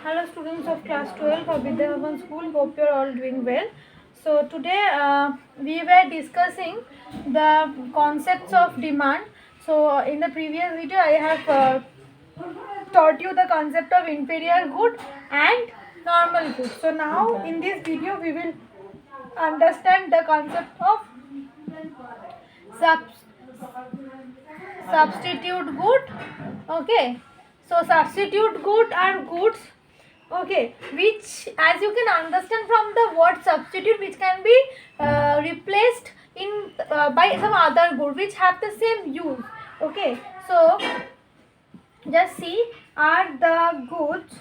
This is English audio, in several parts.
Hello students of class 12 of Vidyavan School, hope you are all doing well. So today we were discussing the concepts of demand. So in the previous video I have taught you the concept of inferior good and normal good. So now in this video we will understand the concept of sub- substitute good. Okay, so substitute good are goods, okay, which as you can understand from the word substitute, which can be replaced in by some other good which have the same use. Okay, so just see, are the goods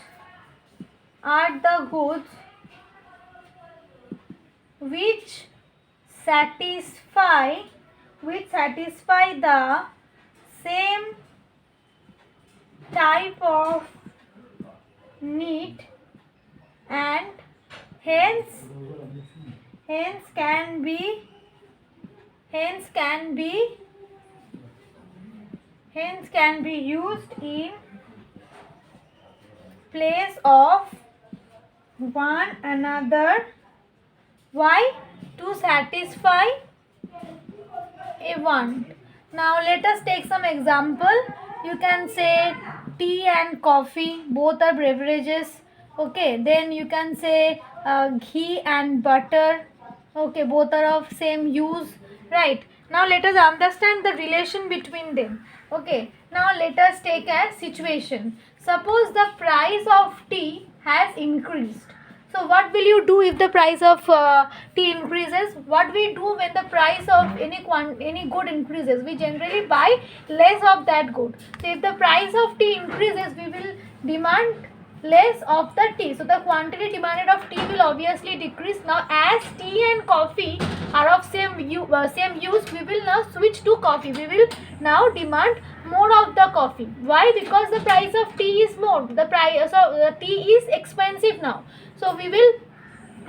which satisfy the same type of need, and hence hence can be hence can be hence can be used in place of one another. Why? To satisfy a want. Now let us take some example. You can say tea and coffee, both are beverages. Okay, then you can say ghee and butter. Okay, both are of same use, right? Now let us understand the relation between them. Okay, now let us take a situation. Suppose the price of tea has increased. So what will you do if the price of tea increases? What we do when the price of any good increases? We generally buy less of that good. So if the price of tea increases, we will demand less of the tea. So the quantity demanded of tea will obviously decrease. Now as tea and coffee are of same use, we will now switch to coffee. We will now demand more of the coffee. Why? Because the price of tea is more. The price of tea is expensive now. So we will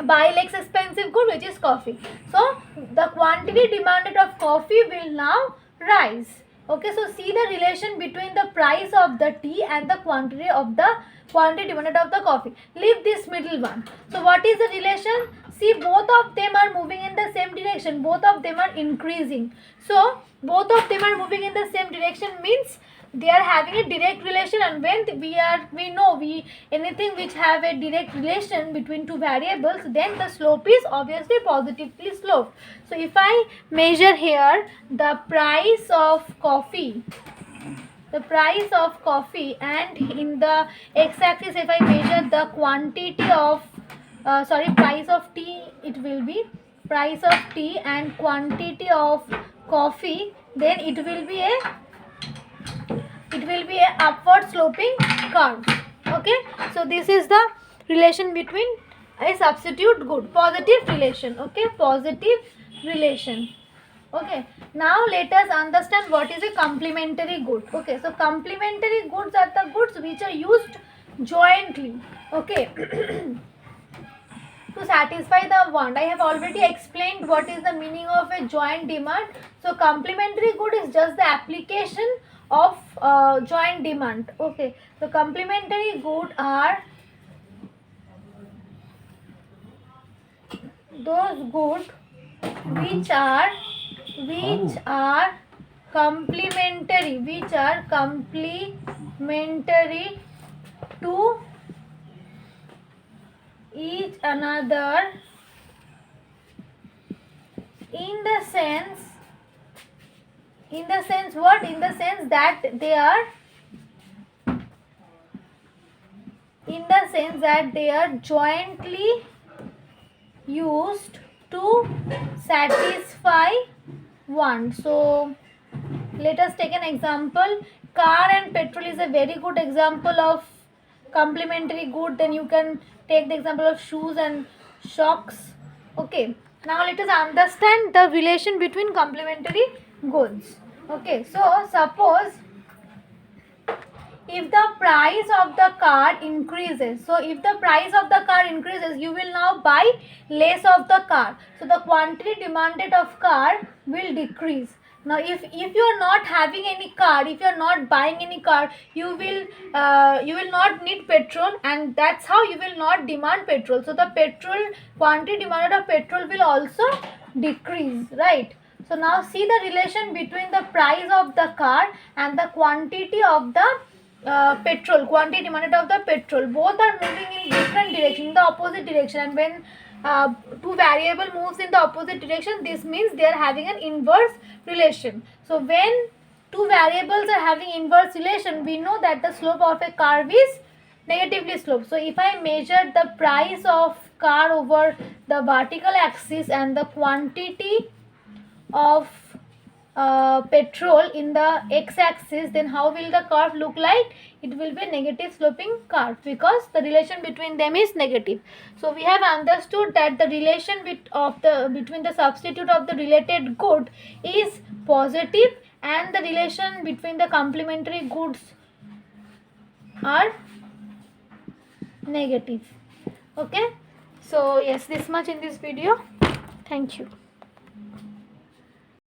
buy less expensive good, which is coffee. So the quantity demanded of coffee will now rise. Okay, so see the relation between the price of the tea and the quantity demanded of the coffee. Leave this middle one. So what is the relation? See, both of them are moving in the same direction. Both of them are increasing. So both of them are moving in the same direction means they are having a direct relation. And when we know anything which have a direct relation between two variables, then the slope is obviously positively sloped. So if I measure here the price of coffee, and in the x-axis if I measure the quantity of price of tea, it will be price of tea and quantity of coffee, then it will be a upward sloping curve. Okay, so this is the relation between a substitute good, positive relation. Okay, positive relation. Okay, now let us understand what is a complementary good. Okay, so complementary goods are the goods which are used jointly. Okay, to satisfy the want. I have already explained what is the meaning of a joint demand. So complementary good is just the application of joint demand. Okay, so complementary good are those good which are complementary to each another in the sense what? In the sense that they are jointly used to satisfy want. So let us take an example. Car and petrol is a very good example of complementary good. Then you can take the example of shoes and socks. Okay, now let us understand the relation between complementary goods. Okay, so suppose if the price of the car increases, you will now buy less of the car, so the quantity demanded of car will decrease. Now if you are not having any car, if you are not buying any car, you will not need petrol, and that's how you will not demand petrol. So the petrol quantity demanded of petrol will also decrease, right? So now see the relation between the price of the car and the quantity of the petrol, quantity demanded of the petrol. Both are moving in different direction, in the opposite direction, and when two variable moves in the opposite direction, this means they are having an inverse relation. So when two variables are having inverse relation, we know that the slope of a curve is negatively sloped. So if I measure the price of car over the vertical axis and the quantity of petrol in the x-axis, then how will the curve look like? It will be negative sloping curve because the relation between them is negative. So we have understood that the relation between the substitute of the related good is positive, and the relation between the complementary goods are negative. Okay, so yes, this much in this video. Thank you.